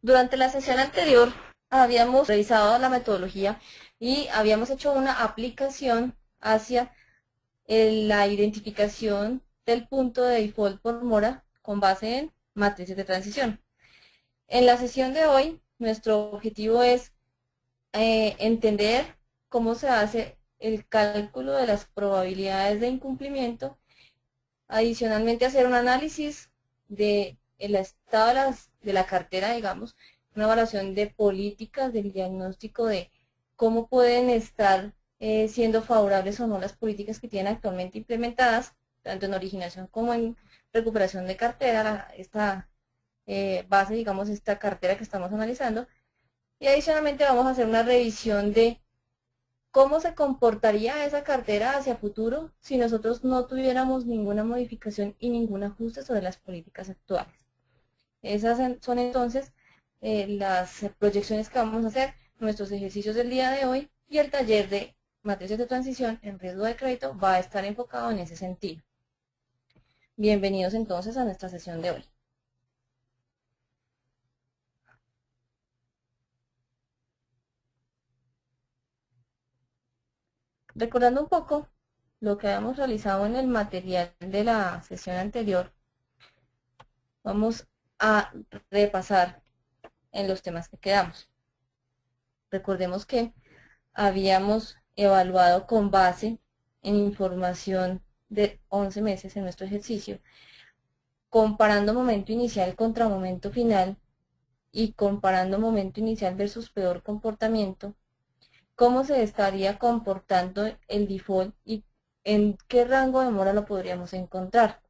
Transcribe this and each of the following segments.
Durante la sesión anterior habíamos revisado la metodología y habíamos hecho una aplicación hacia la identificación del punto de default por mora con base en matrices de transición. En la sesión de hoy, nuestro objetivo es entender cómo se hace el cálculo de las probabilidades de incumplimiento. Adicionalmente, hacer un análisis del estado de la cartera, digamos, una evaluación de políticas, del diagnóstico de cómo pueden estar siendo favorables o no las políticas que tienen actualmente implementadas, tanto en originación como en recuperación de cartera, esta base, digamos, esta cartera que estamos analizando. Y adicionalmente vamos a hacer una revisión de ¿cómo se comportaría esa cartera hacia futuro si nosotros no tuviéramos ninguna modificación y ningún ajuste sobre las políticas actuales? Esas son entonces las proyecciones que vamos a hacer, nuestros ejercicios del día de hoy, y el taller de matrices de transición en riesgo de crédito va a estar enfocado en ese sentido. Bienvenidos entonces a nuestra sesión de hoy. Recordando un poco lo que habíamos realizado en el material de la sesión anterior, vamos a repasar en los temas que quedamos. Recordemos que habíamos evaluado con base en información de 11 meses en nuestro ejercicio, comparando momento inicial contra momento final y comparando momento inicial versus peor comportamiento, cómo se estaría comportando el default y en qué rango de mora lo podríamos encontrar.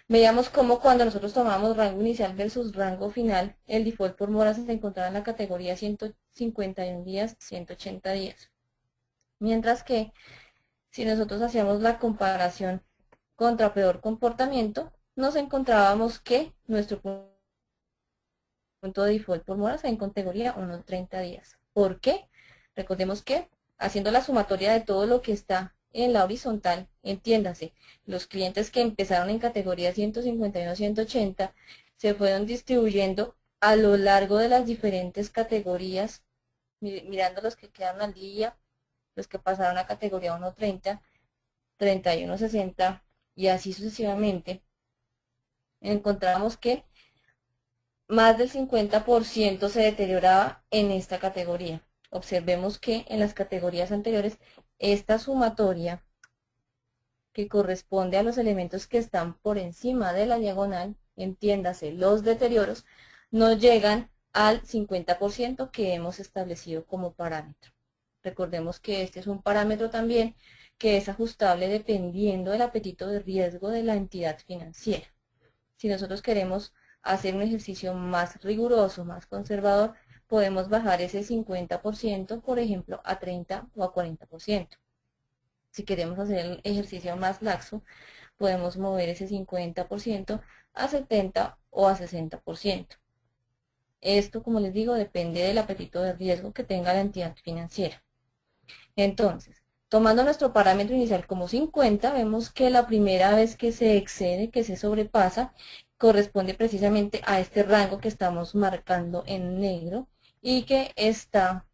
Veíamos cómo cuando nosotros tomamos rango inicial versus rango final, el default por mora se encontraba en la categoría 151 días, 180 días. Mientras que si nosotros hacíamos la comparación contra peor comportamiento, nos encontrábamos que nuestro punto de default por mora se en categoría unos 30 días. ¿Por qué? Recordemos que haciendo la sumatoria de todo lo que está en la horizontal, entiéndase, los clientes que empezaron en categoría 151, 180, se fueron distribuyendo a lo largo de las diferentes categorías, mirando los que quedaron al día, los que pasaron a categoría 1.30, 31.60 y así sucesivamente, encontramos que más del 50% se deterioraba en esta categoría. Observemos que en las categorías anteriores, esta sumatoria que corresponde a los elementos que están por encima de la diagonal, entiéndase, los deterioros, no llegan al 50% que hemos establecido como parámetro. Recordemos que este es un parámetro también que es ajustable dependiendo del apetito de riesgo de la entidad financiera. Si nosotros queremos hacer un ejercicio más riguroso, más conservador, podemos bajar ese 50%, por ejemplo, a 30 o a 40%. Si queremos hacer el ejercicio más laxo, podemos mover ese 50% a 70 o a 60%. Esto, como les digo, depende del apetito de riesgo que tenga la entidad financiera. Entonces, tomando nuestro parámetro inicial como 50, vemos que la primera vez que se excede, que se sobrepasa, corresponde precisamente a este rango que estamos marcando en negro y que está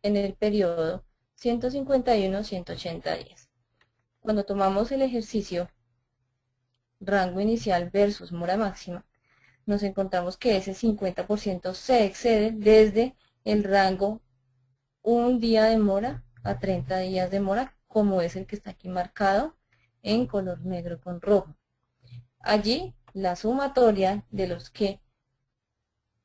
en el periodo 151-180 días. Cuando tomamos el ejercicio rango inicial versus mora máxima, nos encontramos que ese 50% se excede desde el rango un día de mora a 30 días de mora, como es el que está aquí marcado en color negro con rojo. Allí la sumatoria de los que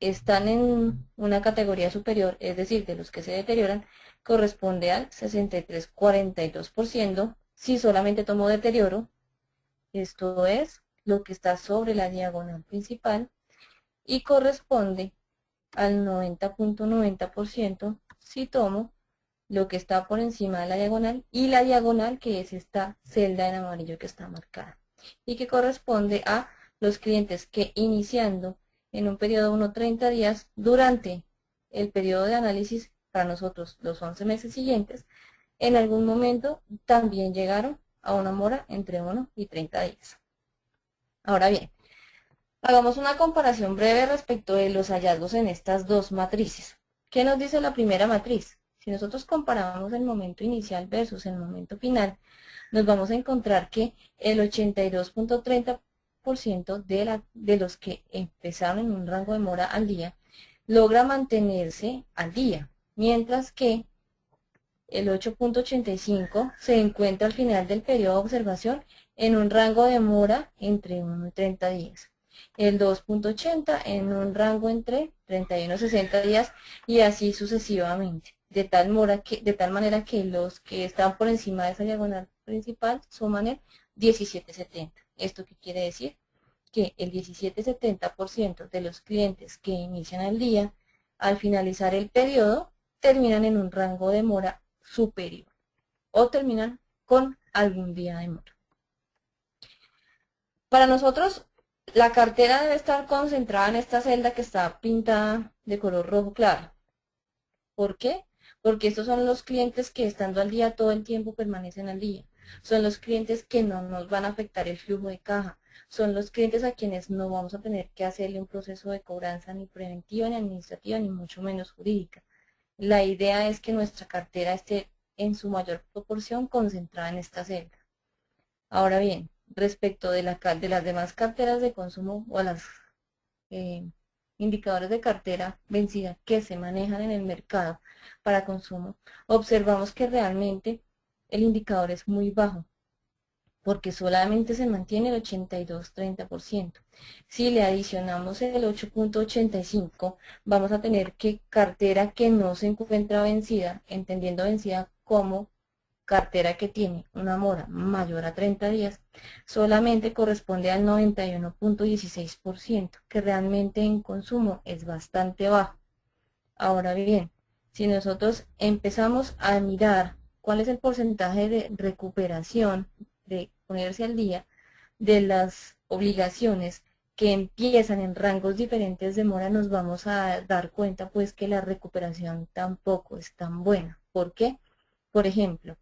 están en una categoría superior, es decir, de los que se deterioran, corresponde al 63,42%. Si solamente tomo deterioro, esto es lo que está sobre la diagonal principal, y corresponde al 90,90% si tomo lo que está por encima de la diagonal y la diagonal que es esta celda en amarillo que está marcada y que corresponde a los clientes que iniciando en un periodo de 1.30 días durante el periodo de análisis para nosotros los 11 meses siguientes, en algún momento también llegaron a una mora entre 1 y 30 días. Ahora bien, Hagamos una comparación breve respecto de los hallazgos en estas dos matrices. ¿Qué nos dice la primera matriz? Si nosotros comparamos el momento inicial versus el momento final, nos vamos a encontrar que el 82.30% de los que empezaron en un rango de mora al día logra mantenerse al día, mientras que el 8.85 se encuentra al final del periodo de observación en un rango de mora entre 1 y 30 días. El 2.80 en un rango entre 31 y 60 días y así sucesivamente. De tal manera que los que están por encima de esa diagonal principal suman el 17.70. ¿Esto qué quiere decir? Que el 17.70% de los clientes que inician el día, al finalizar el periodo, terminan en un rango de mora superior o terminan con algún día de mora. Para nosotros, la cartera debe estar concentrada en esta celda que está pintada de color rojo claro. ¿Por qué? Porque estos son los clientes que estando al día todo el tiempo permanecen al día. Son los clientes que no nos van a afectar el flujo de caja. Son los clientes a quienes no vamos a tener que hacerle un proceso de cobranza ni preventiva, ni administrativa, ni mucho menos jurídica. La idea es que nuestra cartera esté en su mayor proporción concentrada en esta celda. Ahora bien, respecto de las demás carteras de consumo o a las eh, indicadores de cartera vencida que se manejan en el mercado para consumo, observamos que realmente el indicador es muy bajo, porque solamente se mantiene el 82,30%. Si le adicionamos el 8.85, vamos a tener que cartera que no se encuentra vencida, entendiendo vencida como cartera que tiene una mora mayor a 30 días, solamente corresponde al 91.16%, que realmente en consumo es bastante bajo. Ahora bien, si nosotros empezamos a mirar cuál es el porcentaje de recuperación, de ponerse al día, de las obligaciones que empiezan en rangos diferentes de mora, nos vamos a dar cuenta pues que la recuperación tampoco es tan buena. ¿Por qué? Por ejemplo,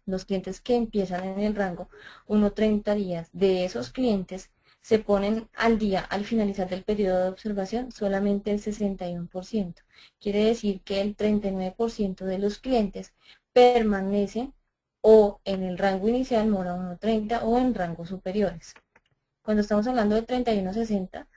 los clientes que empiezan en el rango 1.30 días, de esos clientes se ponen al día al finalizar del periodo de observación solamente el 61%. Quiere decir que el 39% de los clientes permanecen o en el rango inicial mora 1.30 o en rangos superiores. Cuando estamos hablando de 31.60,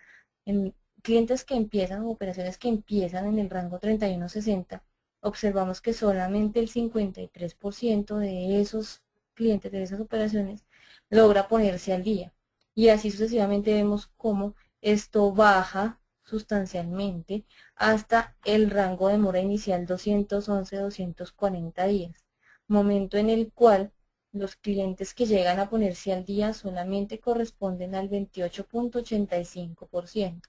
en clientes que empiezan, operaciones que empiezan en el rango 31.60, observamos que solamente el 53% de esos clientes, de esas operaciones, logra ponerse al día. Y así sucesivamente vemos cómo esto baja sustancialmente hasta el rango de mora inicial 211-240 días, momento en el cual los clientes que llegan a ponerse al día solamente corresponden al 28.85%,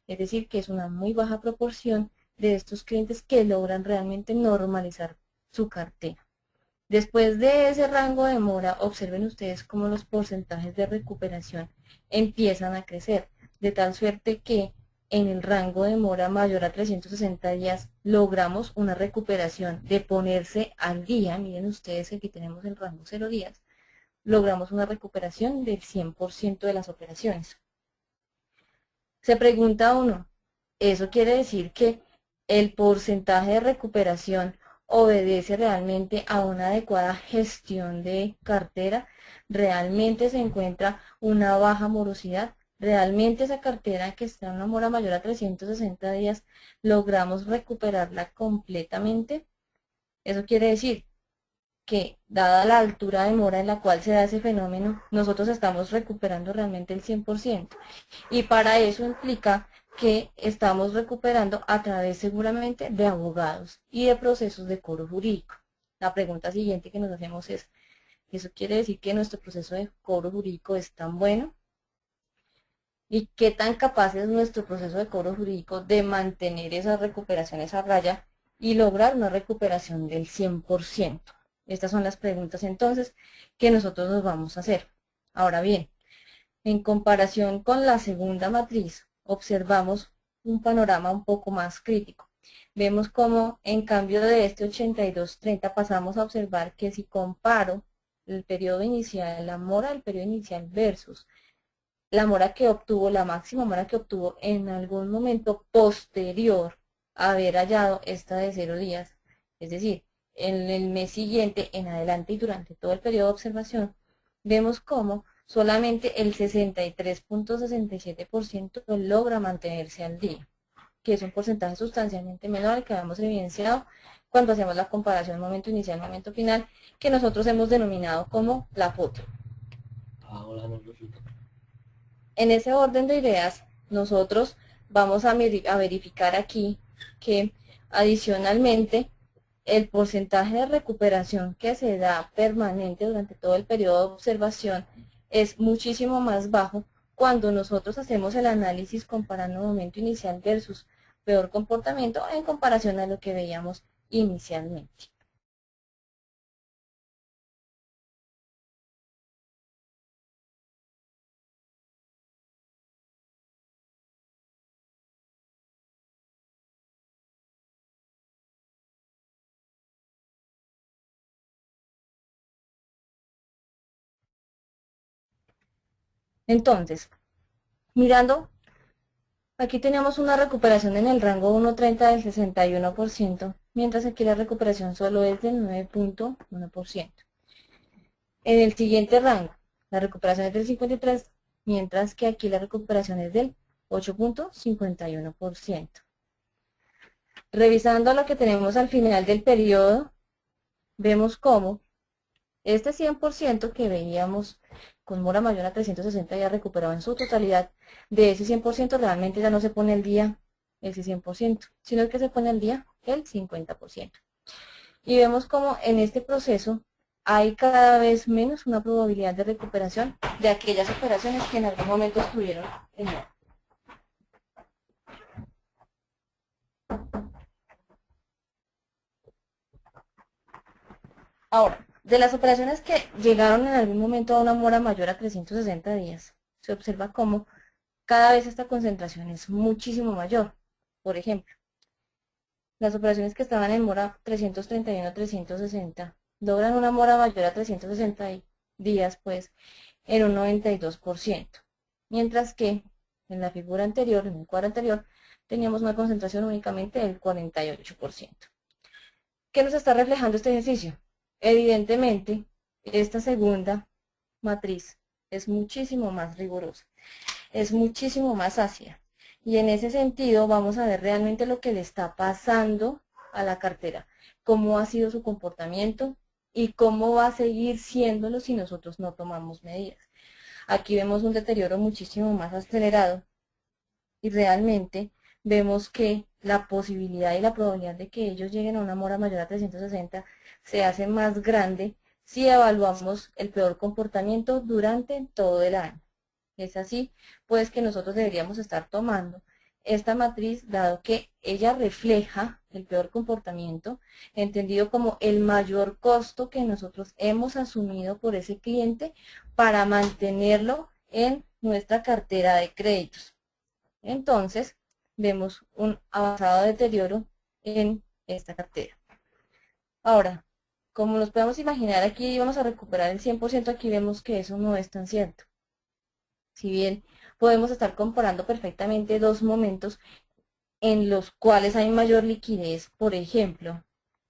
es decir, que es una muy baja proporción de estos clientes que logran realmente normalizar su cartera. Después de ese rango de mora, observen ustedes cómo los porcentajes de recuperación empiezan a crecer, de tal suerte que en el rango de mora mayor a 360 días logramos una recuperación de ponerse al día. Miren ustedes que aquí tenemos el rango 0 días, logramos una recuperación del 100% de las operaciones. Se pregunta uno, ¿eso quiere decir que el porcentaje de recuperación obedece realmente a una adecuada gestión de cartera? ¿Realmente se encuentra una baja morosidad? ¿Realmente esa cartera que está en una mora mayor a 360 días logramos recuperarla completamente? Eso quiere decir que, dada la altura de mora en la cual se da ese fenómeno, nosotros estamos recuperando realmente el 100%. Y para eso implica que estamos recuperando a través seguramente de abogados y de procesos de cobro jurídico. La pregunta siguiente que nos hacemos es, ¿eso quiere decir que nuestro proceso de cobro jurídico es tan bueno? ¿Y qué tan capaz es nuestro proceso de cobro jurídico de mantener esas recuperaciones a raya y lograr una recuperación del 100%? Estas son las preguntas entonces que nosotros nos vamos a hacer. Ahora bien, en comparación con la segunda matriz, observamos un panorama un poco más crítico. Vemos cómo en cambio de este 82.30 pasamos a observar que si comparo el periodo inicial, la mora del periodo inicial versus la mora que obtuvo, la máxima mora que obtuvo en algún momento posterior a haber hallado esta de 0 días, es decir, en el mes siguiente, en adelante y durante todo el periodo de observación, vemos cómo solamente el 63.67% logra mantenerse al día, que es un porcentaje sustancialmente menor al que habíamos evidenciado cuando hacemos la comparación momento inicial, momento final, que nosotros hemos denominado como la foto. En ese orden de ideas, nosotros vamos a verificar aquí que adicionalmente el porcentaje de recuperación que se da permanente durante todo el periodo de observación es muchísimo más bajo cuando nosotros hacemos el análisis comparando momento inicial versus peor comportamiento en comparación a lo que veíamos inicialmente. Entonces, mirando, aquí tenemos una recuperación en el rango 1.30 del 61%, mientras que aquí la recuperación solo es del 9.1%. En el siguiente rango, la recuperación es del 53%, mientras que aquí la recuperación es del 8.51%. Revisando lo que tenemos al final del periodo, vemos cómo este 100% que veíamos con mora mayor a 360 ya recuperado en su totalidad, de ese 100% realmente ya no se pone al día ese 100%, sino que se pone al día el 50%. Y vemos como en este proceso hay cada vez menos una probabilidad de recuperación de aquellas operaciones que en algún momento estuvieron en mora. Ahora, de las operaciones que llegaron en algún momento a una mora mayor a 360 días, se observa cómo cada vez esta concentración es muchísimo mayor. Por ejemplo, las operaciones que estaban en mora 331-360 logran una mora mayor a 360 días, pues, en un 92%. Mientras que en la figura anterior, en el cuadro anterior, teníamos una concentración únicamente del 48%. ¿Qué nos está reflejando este ejercicio? Evidentemente, esta segunda matriz es muchísimo más rigurosa, es muchísimo más ácida. Y en ese sentido vamos a ver realmente lo que le está pasando a la cartera, cómo ha sido su comportamiento y cómo va a seguir siéndolo si nosotros no tomamos medidas. Aquí vemos un deterioro muchísimo más acelerado y realmente vemos que la posibilidad y la probabilidad de que ellos lleguen a una mora mayor a 360 se hace más grande si evaluamos el peor comportamiento durante todo el año. Es así, pues que nosotros deberíamos estar tomando esta matriz, dado que ella refleja el peor comportamiento, entendido como el mayor costo que nosotros hemos asumido por ese cliente para mantenerlo en nuestra cartera de créditos. Entonces, vemos un avanzado deterioro en esta cartera. Ahora, como nos podemos imaginar, aquí vamos a recuperar el 100%, aquí vemos que eso no es tan cierto. Si bien podemos estar comparando perfectamente dos momentos en los cuales hay mayor liquidez, por ejemplo,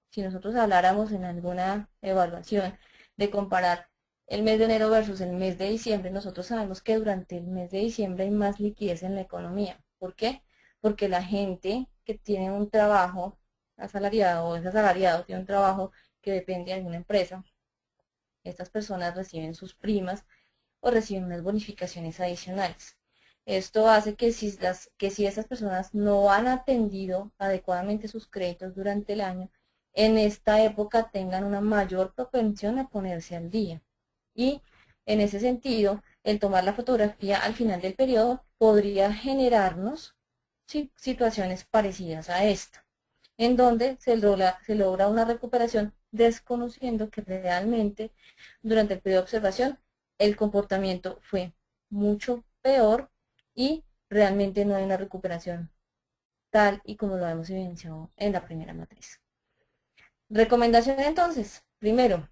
si nosotros habláramos en alguna evaluación de comparar el mes de enero versus el mes de diciembre, nosotros sabemos que durante el mes de diciembre hay más liquidez en la economía. ¿Por qué? Porque la gente que tiene un trabajo asalariado o es asalariado, tiene un trabajo que depende de alguna empresa, estas personas reciben sus primas o reciben unas bonificaciones adicionales. Esto hace que si esas personas no han atendido adecuadamente sus créditos durante el año, en esta época tengan una mayor propensión a ponerse al día. Y en ese sentido, el tomar la fotografía al final del periodo podría generarnos situaciones parecidas a esta, en donde se logra una recuperación desconociendo que realmente durante el periodo de observación el comportamiento fue mucho peor y realmente no hay una recuperación tal y como lo hemos evidenciado en la primera matriz. Recomendación entonces, primero,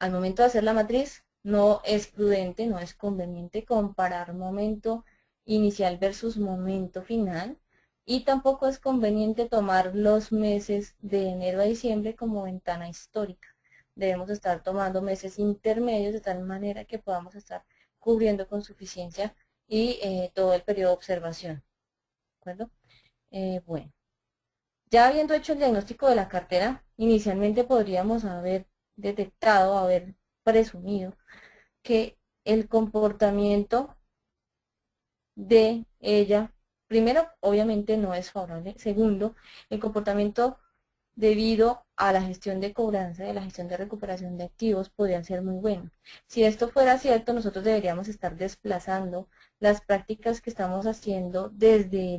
al momento de hacer la matriz, no es prudente, no es conveniente comparar momento inicial versus momento final, y tampoco es conveniente tomar los meses de enero a diciembre como ventana histórica. Debemos estar tomando meses intermedios de tal manera que podamos estar cubriendo con suficiencia y todo el periodo de observación. ¿De acuerdo? Bueno, ya habiendo hecho el diagnóstico de la cartera, inicialmente podríamos haber detectado, haber presumido que el comportamiento de ella, primero, obviamente no es favorable. Segundo, el comportamiento debido a la gestión de cobranza y la gestión de recuperación de activos podría ser muy bueno. Si esto fuera cierto, nosotros deberíamos estar desplazando las prácticas que estamos haciendo desde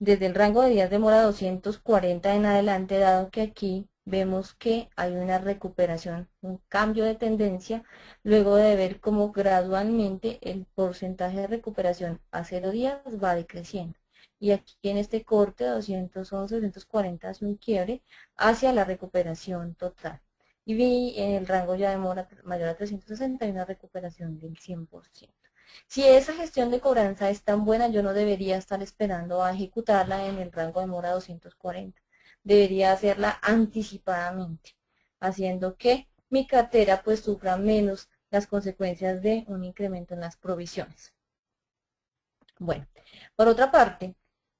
el rango de días de mora 240 en adelante, dado que aquí vemos que hay una recuperación, un cambio de tendencia, luego de ver cómo gradualmente el porcentaje de recuperación a 0 días va decreciendo. Y aquí en este corte 211, 240 hace un quiebre hacia la recuperación total. Y vi en el rango ya de mora mayor a 360 hay una recuperación del 100%. Si esa gestión de cobranza es tan buena, yo no debería estar esperando a ejecutarla en el rango de mora 240. Debería hacerla anticipadamente, haciendo que mi cartera pues sufra menos las consecuencias de un incremento en las provisiones. Bueno, por otra parte,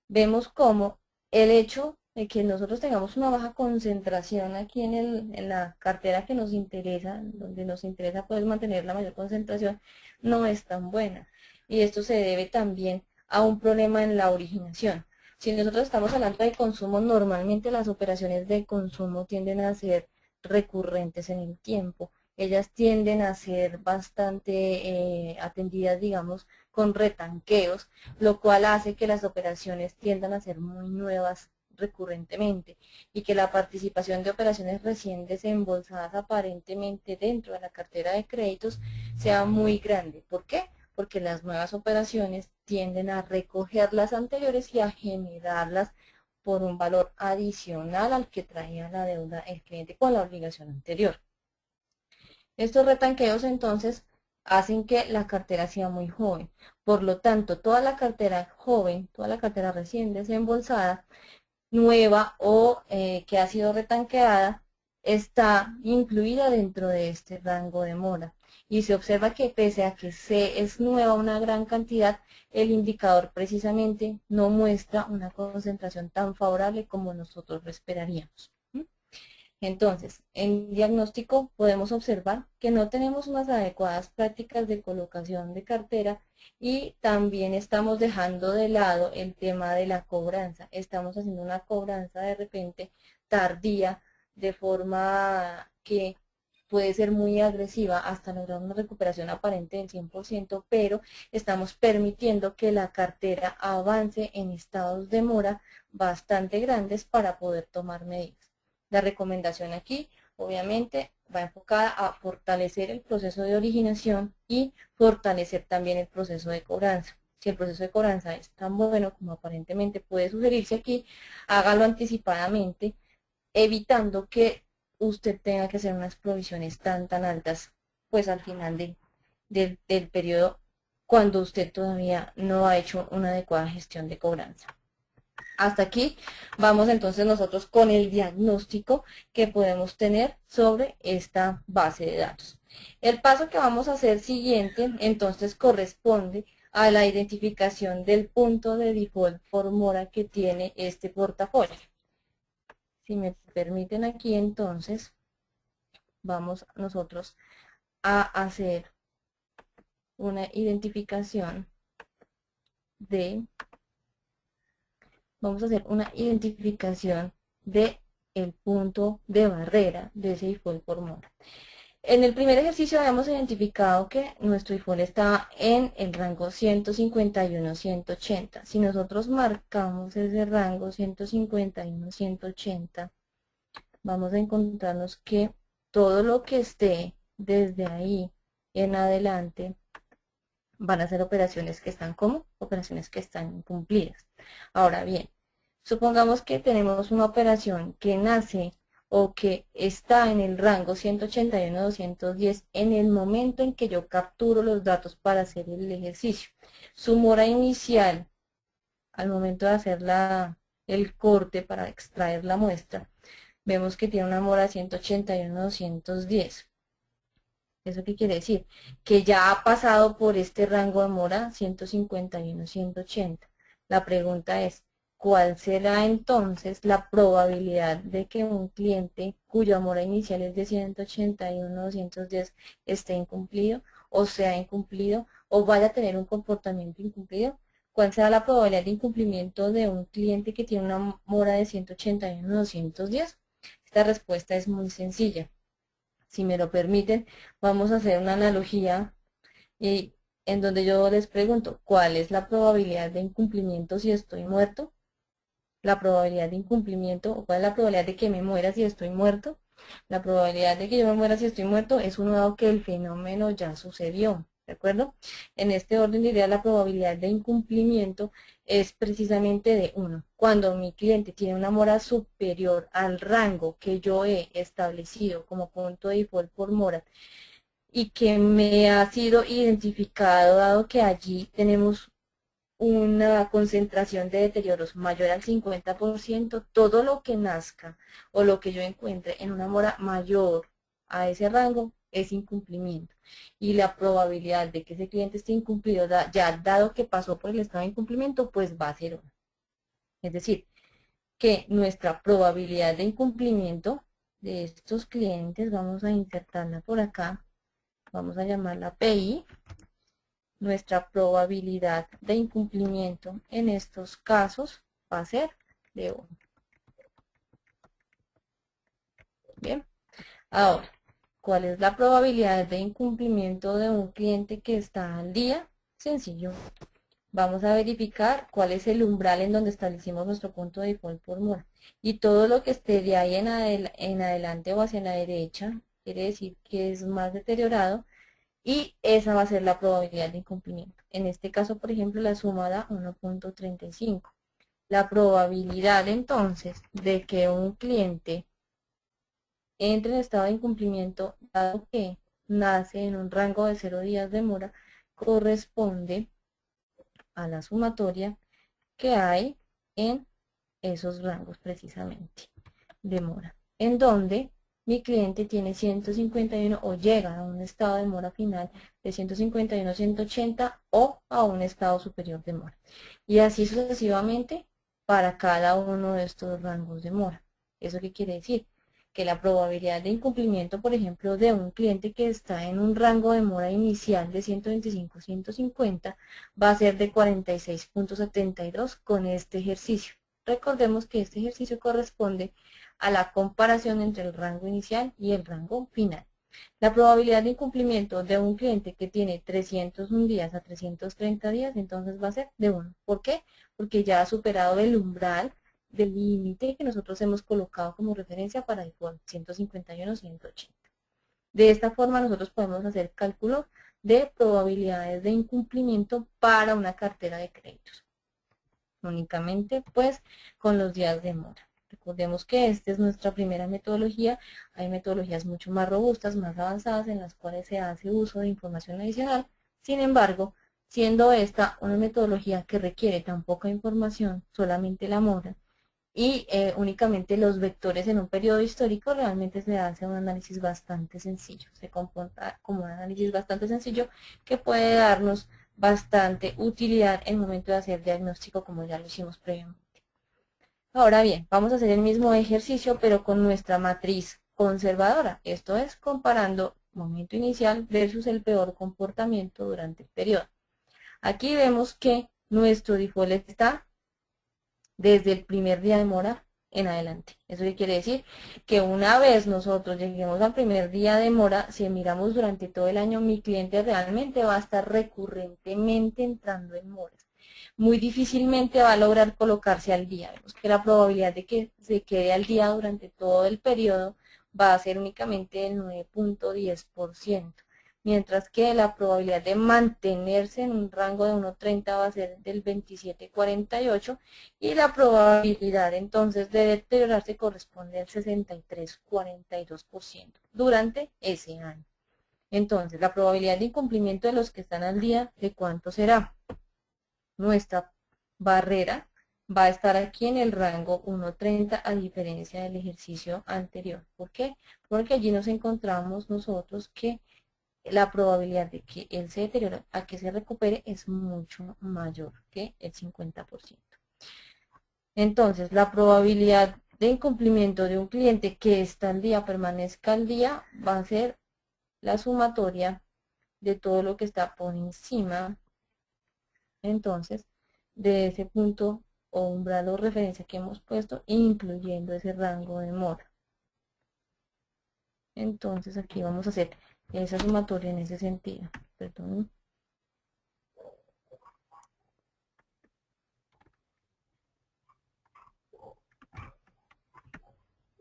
vemos cómo el hecho de que nosotros tengamos una baja concentración aquí en la cartera que nos interesa, donde nos interesa poder mantener la mayor concentración, no es tan buena. Y esto se debe también a un problema en la originación. Si nosotros estamos hablando de consumo, normalmente las operaciones de consumo tienden a ser recurrentes en el tiempo. Ellas tienden a ser bastante atendidas, digamos, con retanqueos, lo cual hace que las operaciones tiendan a ser muy nuevas recurrentemente y que la participación de operaciones recién desembolsadas aparentemente dentro de la cartera de créditos sea muy grande. ¿Por qué? Porque las nuevas operaciones tienden a recoger las anteriores y a generarlas por un valor adicional al que traía la deuda el cliente con la obligación anterior. Estos retanqueos entonces hacen que la cartera sea muy joven. Por lo tanto, toda la cartera joven, toda la cartera recién desembolsada, nueva o que ha sido retanqueada, está incluida dentro de este rango de mora. Y se observa que pese a que es nueva una gran cantidad, el indicador precisamente no muestra una concentración tan favorable como nosotros lo esperaríamos. Entonces, en diagnóstico podemos observar que no tenemos unas adecuadas prácticas de colocación de cartera y también estamos dejando de lado el tema de la cobranza. Estamos haciendo una cobranza de repente tardía, de forma que puede ser muy agresiva hasta lograr una recuperación aparente del 100%, pero estamos permitiendo que la cartera avance en estados de mora bastante grandes para poder tomar medidas. La recomendación aquí, obviamente, va enfocada a fortalecer el proceso de originación y fortalecer también el proceso de cobranza. Si el proceso de cobranza es tan bueno como aparentemente puede sugerirse aquí, hágalo anticipadamente, evitando que usted tenga que hacer unas provisiones tan altas, pues al final del periodo, cuando usted todavía no ha hecho una adecuada gestión de cobranza. Hasta aquí vamos entonces nosotros con el diagnóstico que podemos tener sobre esta base de datos. El paso que vamos a hacer siguiente entonces corresponde a la identificación del punto de default por mora que tiene este portafolio. Si me permiten aquí entonces vamos nosotros a hacer una identificación de el punto de barrera de ese default por mora. En el primer ejercicio habíamos identificado que nuestro default está en el rango 151-180. Si nosotros marcamos ese rango 151-180, vamos a encontrarnos que todo lo que esté desde ahí en adelante van a ser operaciones que están como operaciones que están incumplidas. Ahora bien, supongamos que tenemos una operación que nace o que está en el rango 181-210 en el momento en que yo capturo los datos para hacer el ejercicio. Su mora inicial al momento de hacer el corte para extraer la muestra, vemos que tiene una mora 181-210. ¿Eso qué quiere decir? Que ya ha pasado por este rango de mora 151-180. La pregunta es, ¿cuál será entonces la probabilidad de que un cliente cuya mora inicial es de 181-210 esté incumplido, o sea incumplido, o vaya a tener un comportamiento incumplido? ¿Cuál será la probabilidad de incumplimiento de un cliente que tiene una mora de 181-210? Esta respuesta es muy sencilla. Si me lo permiten, vamos a hacer una analogía en donde yo les pregunto, ¿cuál es la probabilidad de incumplimiento si estoy muerto? La probabilidad de incumplimiento, o cuál es la probabilidad de que me muera si estoy muerto. La probabilidad de que yo me muera si estoy muerto es uno dado que el fenómeno ya sucedió, ¿de acuerdo? En este orden de ideas, la probabilidad de incumplimiento es precisamente de 1. Cuando mi cliente tiene una mora superior al rango que yo he establecido como punto de default por mora y que me ha sido identificado dado que allí tenemos una concentración de deterioros mayor al 50%, todo lo que nazca o lo que yo encuentre en una mora mayor a ese rango es incumplimiento. Y la probabilidad de que ese cliente esté incumplido, ya dado que pasó por el estado de incumplimiento, pues va a ser 1. Es decir, que nuestra probabilidad de incumplimiento de estos clientes, vamos a insertarla por acá, vamos a llamarla PI, nuestra probabilidad de incumplimiento en estos casos va a ser de 1. Bien, ahora, ¿cuál es la probabilidad de incumplimiento de un cliente que está al día? Sencillo. Vamos a verificar cuál es el umbral en donde establecimos nuestro punto de default por mora. Y todo lo que esté de ahí en adelante o hacia la derecha, quiere decir que es más deteriorado, y esa va a ser la probabilidad de incumplimiento. En este caso, por ejemplo, la suma da 1.35. La probabilidad entonces de que un cliente entre en estado de incumplimiento, dado que nace en un rango de 0 días de mora, corresponde a la sumatoria que hay en esos rangos precisamente de mora, en donde mi cliente tiene 151 o llega a un estado de mora final de 151, 180 o a un estado superior de mora. Y así sucesivamente para cada uno de estos rangos de mora. ¿Eso qué quiere decir? Que la probabilidad de incumplimiento, por ejemplo, de un cliente que está en un rango de mora inicial de 125, 150, va a ser de 46.72 con este ejercicio. Recordemos que este ejercicio corresponde a la comparación entre el rango inicial y el rango final. La probabilidad de incumplimiento de un cliente que tiene 301 días a 330 días, entonces va a ser de 1. ¿Por qué? Porque ya ha superado el umbral del límite que nosotros hemos colocado como referencia para default, 151, 180. De esta forma nosotros podemos hacer cálculos de probabilidades de incumplimiento para una cartera de créditos. Únicamente pues con los días de mora. Recordemos que esta es nuestra primera metodología. Hay metodologías mucho más robustas, más avanzadas, en las cuales se hace uso de información adicional. Sin embargo, siendo esta una metodología que requiere tan poca información, solamente la mora, y únicamente los vectores en un periodo histórico, realmente se hace un análisis bastante sencillo. Se comporta como un análisis bastante sencillo que puede darnos bastante utilidad en el momento de hacer diagnóstico, como ya lo hicimos previamente. Ahora bien, vamos a hacer el mismo ejercicio, pero con nuestra matriz conservadora. Esto es comparando momento inicial versus el peor comportamiento durante el periodo. Aquí vemos que nuestro default está desde el primer día de mora en adelante. ¿Eso qué quiere decir? Que una vez nosotros lleguemos al primer día de mora, si miramos durante todo el año, mi cliente realmente va a estar recurrentemente entrando en moras. Muy difícilmente va a lograr colocarse al día. Vemos que la probabilidad de que se quede al día durante todo el periodo va a ser únicamente el 9.10%. mientras que la probabilidad de mantenerse en un rango de 1.30 va a ser del 27,48 y la probabilidad entonces de deteriorarse corresponde al 63,42% durante ese año. Entonces, la probabilidad de incumplimiento de los que están al día, ¿de cuánto será? Nuestra barrera va a estar aquí en el rango 1.30 a diferencia del ejercicio anterior. ¿Por qué? Porque allí nos encontramos nosotros que la probabilidad de que él se deteriore a que se recupere es mucho mayor que el 50%. Entonces, la probabilidad de incumplimiento de un cliente que está al día, permanezca al día, va a ser la sumatoria de todo lo que está por encima, entonces, de ese punto o umbral o referencia que hemos puesto, incluyendo ese rango de mora. Entonces, aquí vamos a hacer esa sumatoria en ese sentido. Perdón.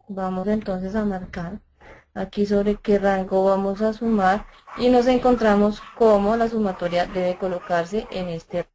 Vamos entonces a marcar aquí sobre qué rango vamos a sumar y nos encontramos cómo la sumatoria debe colocarse en este.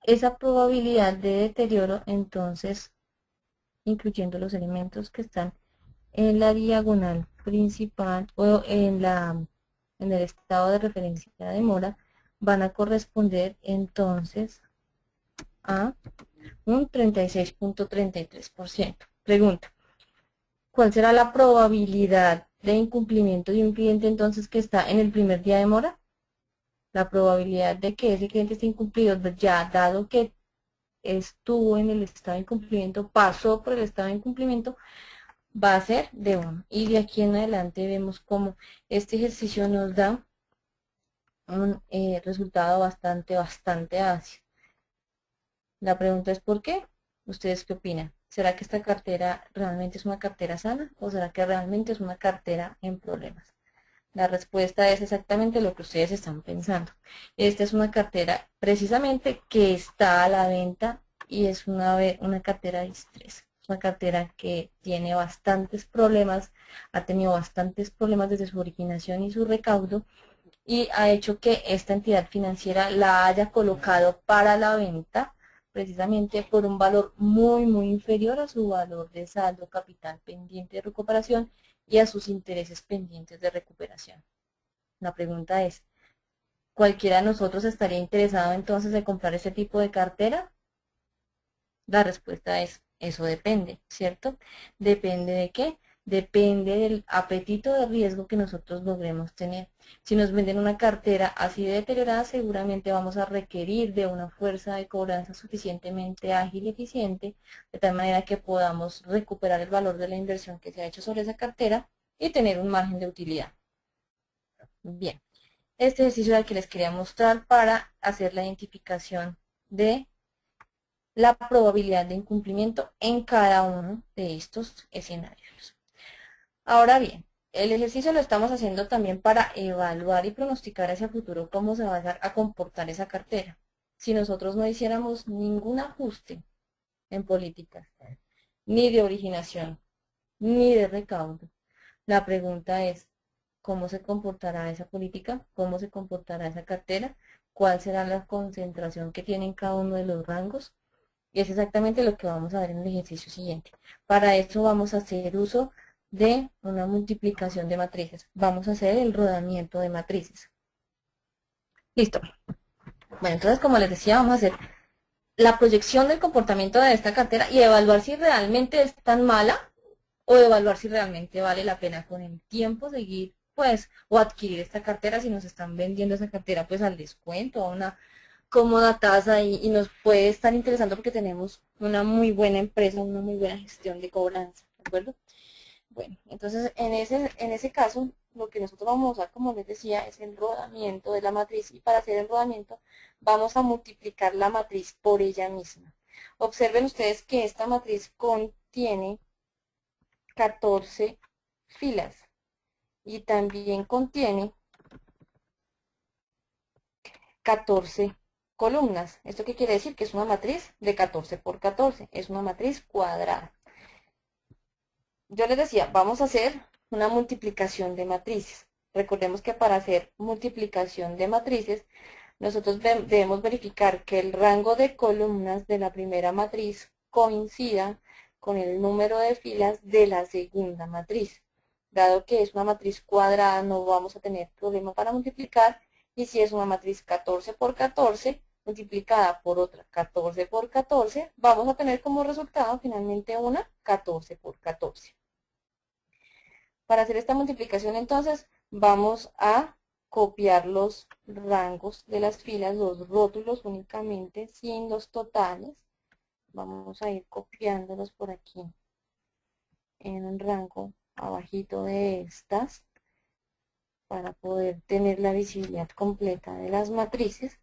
Esa probabilidad de deterioro, entonces, incluyendo los elementos que están en la diagonal principal o en el estado de referencia de mora, van a corresponder entonces a un 36,33%. Pregunta, ¿cuál será la probabilidad de incumplimiento de un cliente entonces que está en el primer día de mora? La probabilidad de que ese cliente esté incumplido, ya dado que estuvo en el estado de incumplimiento, pasó por el estado de incumplimiento, va a ser de 1. Y de aquí en adelante vemos cómo este ejercicio nos da un resultado bastante ácido. La pregunta es ¿por qué? ¿Ustedes qué opinan? ¿Será que esta cartera realmente es una cartera sana o será que realmente es una cartera en problemas? La respuesta es exactamente lo que ustedes están pensando. Esta es una cartera precisamente que está a la venta y es una cartera de estrés. Es una cartera que tiene bastantes problemas, ha tenido bastantes problemas desde su originación y su recaudo y ha hecho que esta entidad financiera la haya colocado para la venta precisamente por un valor muy inferior a su valor de saldo capital pendiente de recuperación y a sus intereses pendientes de recuperación. La pregunta es, ¿cualquiera de nosotros estaría interesado entonces de comprar este tipo de cartera? La respuesta es, eso depende, ¿cierto? ¿Depende de qué? Depende del apetito de riesgo que nosotros logremos tener. Si nos venden una cartera así de deteriorada, seguramente vamos a requerir de una fuerza de cobranza suficientemente ágil y eficiente, de tal manera que podamos recuperar el valor de la inversión que se ha hecho sobre esa cartera y tener un margen de utilidad. Bien, este ejercicio era el que les quería mostrar para hacer la identificación de la probabilidad de incumplimiento en cada uno de estos escenarios. Ahora bien, el ejercicio lo estamos haciendo también para evaluar y pronosticar hacia el futuro cómo se va a comportar esa cartera. Si nosotros no hiciéramos ningún ajuste en políticas, ni de originación, ni de recaudo, la pregunta es, ¿cómo se comportará esa política? ¿Cómo se comportará esa cartera? ¿Cuál será la concentración que tiene en cada uno de los rangos? Y es exactamente lo que vamos a ver en el ejercicio siguiente. Para eso vamos a hacer uso de una multiplicación de matrices. Vamos a hacer el rodamiento de matrices. Listo. Bueno, entonces como les decía, vamos a hacer la proyección del comportamiento de esta cartera y evaluar si realmente es tan mala o evaluar si realmente vale la pena con el tiempo seguir, pues, o adquirir esta cartera si nos están vendiendo esa cartera, pues, al descuento, a una cómoda tasa y nos puede estar interesando porque tenemos una muy buena empresa, una muy buena gestión de cobranza, ¿de acuerdo? Bueno, entonces en ese caso, lo que nosotros vamos a usar, como les decía, es el rodamiento de la matriz y para hacer el rodamiento vamos a multiplicar la matriz por ella misma. Observen ustedes que esta matriz contiene 14 filas y también contiene 14 columnas. ¿Esto qué quiere decir? Que es una matriz de 14 por 14, es una matriz cuadrada. Yo les decía, vamos a hacer una multiplicación de matrices. Recordemos que para hacer multiplicación de matrices, nosotros debemos verificar que el rango de columnas de la primera matriz coincida con el número de filas de la segunda matriz. Dado que es una matriz cuadrada, no vamos a tener problema para multiplicar. Y si es una matriz 14 por 14, multiplicada por otra 14 por 14, vamos a tener como resultado finalmente una 14 por 14. Para hacer esta multiplicación entonces vamos a copiar los rangos de las filas, los rótulos únicamente, sin los totales. Vamos a ir copiándolos por aquí en un rango abajito de estas para poder tener la visibilidad completa de las matrices.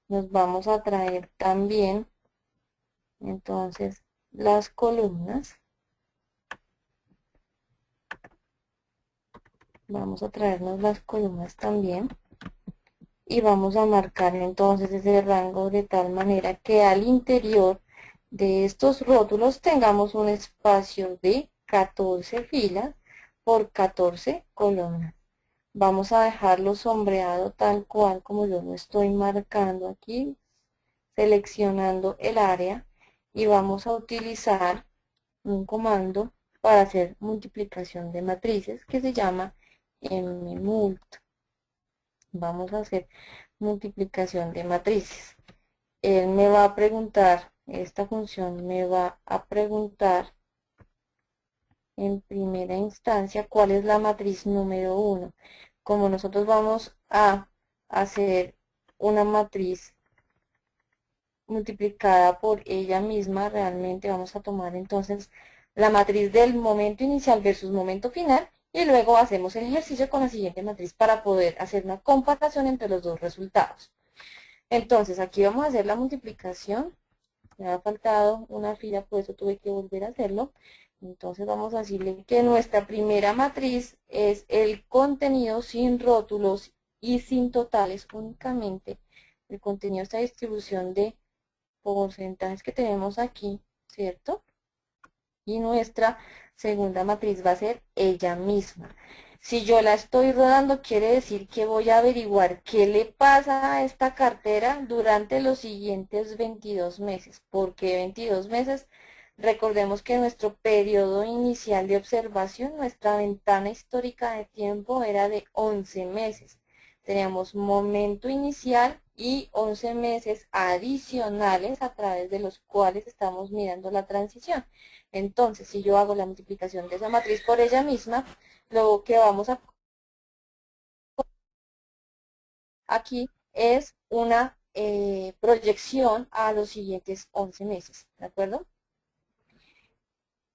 Nos vamos a traer también entonces las columnas. Vamos a traernos las columnas también. Y vamos a marcar entonces ese rango de tal manera que al interior de estos rótulos tengamos un espacio de 14 filas por 14 columnas. Vamos a dejarlo sombreado tal cual como yo lo estoy marcando aquí, seleccionando el área, y vamos a utilizar un comando para hacer multiplicación de matrices que se llama mmult. Vamos a hacer multiplicación de matrices. Él me va a preguntar, esta función me va a preguntar en primera instancia cuál es la matriz número 1. Como nosotros vamos a hacer una matriz multiplicada por ella misma, realmente vamos a tomar entonces la matriz del momento inicial versus momento final, y luego hacemos el ejercicio con la siguiente matriz para poder hacer una comparación entre los dos resultados. Entonces aquí vamos a hacer la multiplicación. Me ha faltado una fila, por eso tuve que volver a hacerlo. Entonces vamos a decirle que nuestra primera matriz es el contenido sin rótulos y sin totales únicamente. El contenido de esta distribución de porcentajes que tenemos aquí, ¿cierto? Y nuestra segunda matriz va a ser ella misma. Si yo la estoy rodando, quiere decir que voy a averiguar qué le pasa a esta cartera durante los siguientes 22 meses. ¿Por qué 22 meses? Recordemos que nuestro periodo inicial de observación, nuestra ventana histórica de tiempo era de 11 meses. Teníamos momento inicial y 11 meses adicionales a través de los cuales estamos mirando la transición. Entonces, si yo hago la multiplicación de esa matriz por ella misma, lo que vamos a aquí es una proyección a los siguientes 11 meses, ¿de acuerdo?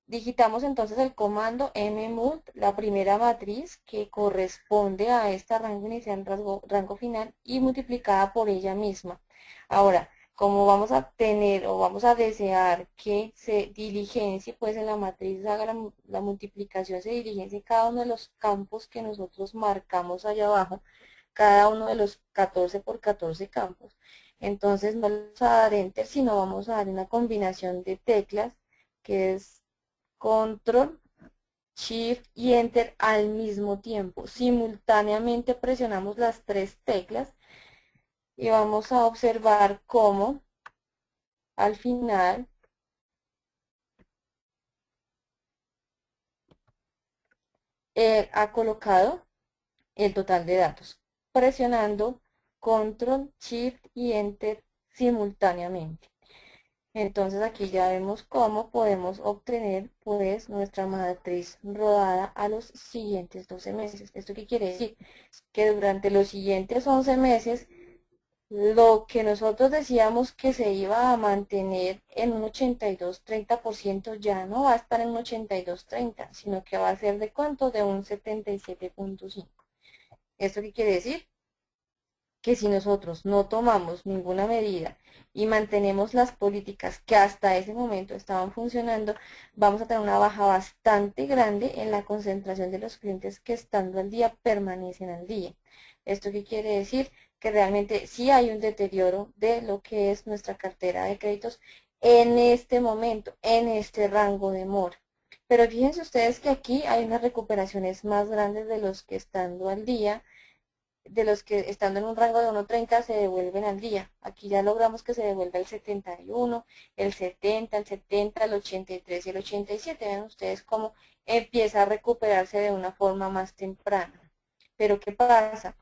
Digitamos entonces el comando mmult, la primera matriz que corresponde a este rango inicial, rango final, y multiplicada por ella misma. Ahora, como vamos a tener o vamos a desear que se diligencie, pues en la matriz haga la multiplicación, se diligencie cada uno de los campos que nosotros marcamos allá abajo, cada uno de los 14 por 14 campos. Entonces no vamos a dar enter, sino vamos a dar una combinación de teclas que es Control, Shift y Enter al mismo tiempo. Simultáneamente presionamos las tres teclas y vamos a observar cómo al final ha colocado el total de datos, presionando Control, Shift y Enter simultáneamente. Entonces aquí ya vemos cómo podemos obtener pues nuestra matriz rodada a los siguientes 12 meses. ¿Esto qué quiere decir? Que durante los siguientes 11 meses lo que nosotros decíamos que se iba a mantener en un 82-30% ya no va a estar en un 82-30, sino que va a ser de cuánto, de un 77.5. ¿Esto qué quiere decir? que si nosotros no tomamos ninguna medida y mantenemos las políticas que hasta ese momento estaban funcionando, vamos a tener una baja bastante grande en la concentración de los clientes que estando al día permanecen al día. ¿Esto qué quiere decir? Que realmente sí hay un deterioro de lo que es nuestra cartera de créditos en este momento, en este rango de mora. Pero fíjense ustedes que aquí hay unas recuperaciones más grandes de los que estando al día, de los que estando en un rango de 1.30 se devuelven al día. Aquí ya logramos que se devuelva el 71, el 70, el 70, el 83 y el 87. Vean ustedes cómo empieza a recuperarse de una forma más temprana. Pero ¿qué pasa?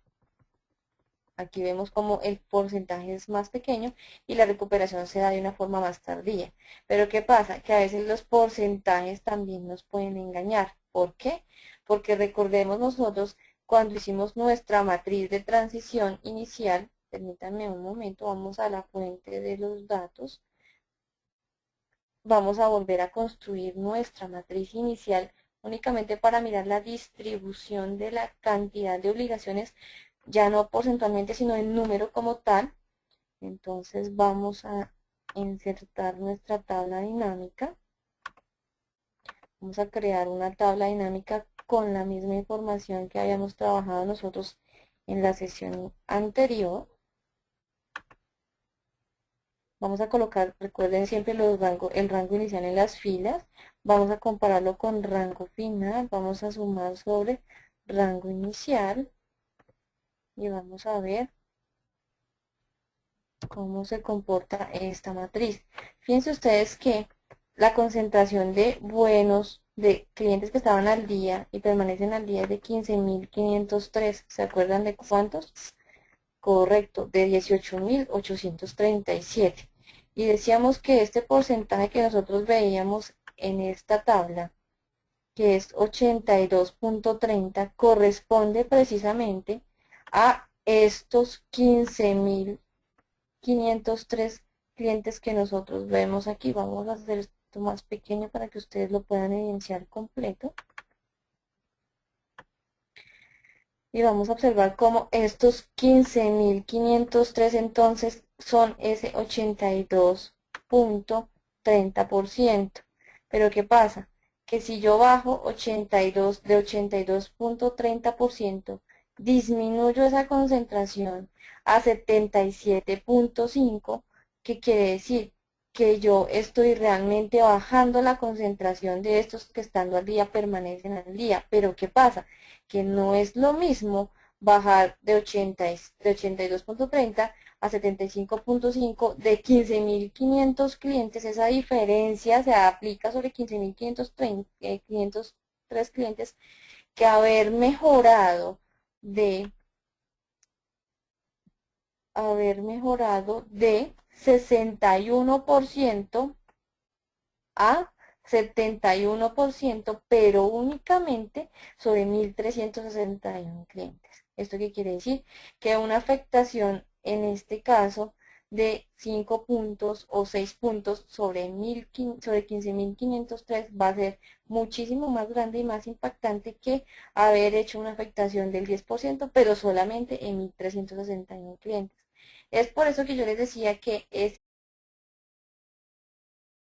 Aquí vemos como el porcentaje es más pequeño y la recuperación se da de una forma más tardía. Pero ¿qué pasa? Que a veces los porcentajes también nos pueden engañar. ¿Por qué? Porque recordemos nosotros cuando hicimos nuestra matriz de transición inicial, permítanme un momento, vamos a la fuente de los datos, vamos a volver a construir nuestra matriz inicial únicamente para mirar la distribución de la cantidad de obligaciones, ya no porcentualmente, sino en número como tal. Entonces vamos a insertar nuestra tabla dinámica. Vamos a crear una tabla dinámica con la misma información que habíamos trabajado nosotros en la sesión anterior. Vamos a colocar, recuerden siempre el rango inicial en las filas. Vamos a compararlo con rango final. Vamos a sumar sobre rango inicial. Y vamos a ver cómo se comporta esta matriz. Fíjense ustedes que la concentración de buenos de clientes que estaban al día y permanecen al día es de 15.503. ¿Se acuerdan de cuántos? Correcto, de 18.837. Y decíamos que este porcentaje que nosotros veíamos en esta tabla, que es 82.30, corresponde precisamente a estos 15.503 clientes que nosotros vemos aquí. Vamos a hacer esto más pequeño para que ustedes lo puedan evidenciar completo. Y vamos a observar cómo estos 15.503 entonces son ese 82.30%. Pero ¿qué pasa? Que si yo bajo 82 de 82.30%, disminuyo esa concentración a 77.5, ¿qué quiere decir? Que yo estoy realmente bajando la concentración de estos que estando al día permanecen al día. Pero ¿qué pasa? Que no es lo mismo bajar de 82.30 a 75.5 de 15.500 clientes. Esa diferencia se aplica sobre 15.503 clientes que haber mejorado de 61% a 71%, pero únicamente sobre 1.361 clientes. ¿Esto qué quiere decir? Que una afectación en este caso de 5 puntos o 6 puntos sobre 15.503 va a ser muchísimo más grande y más impactante que haber hecho una afectación del 10%, pero solamente en 1.361 clientes. Es por eso que yo les decía que es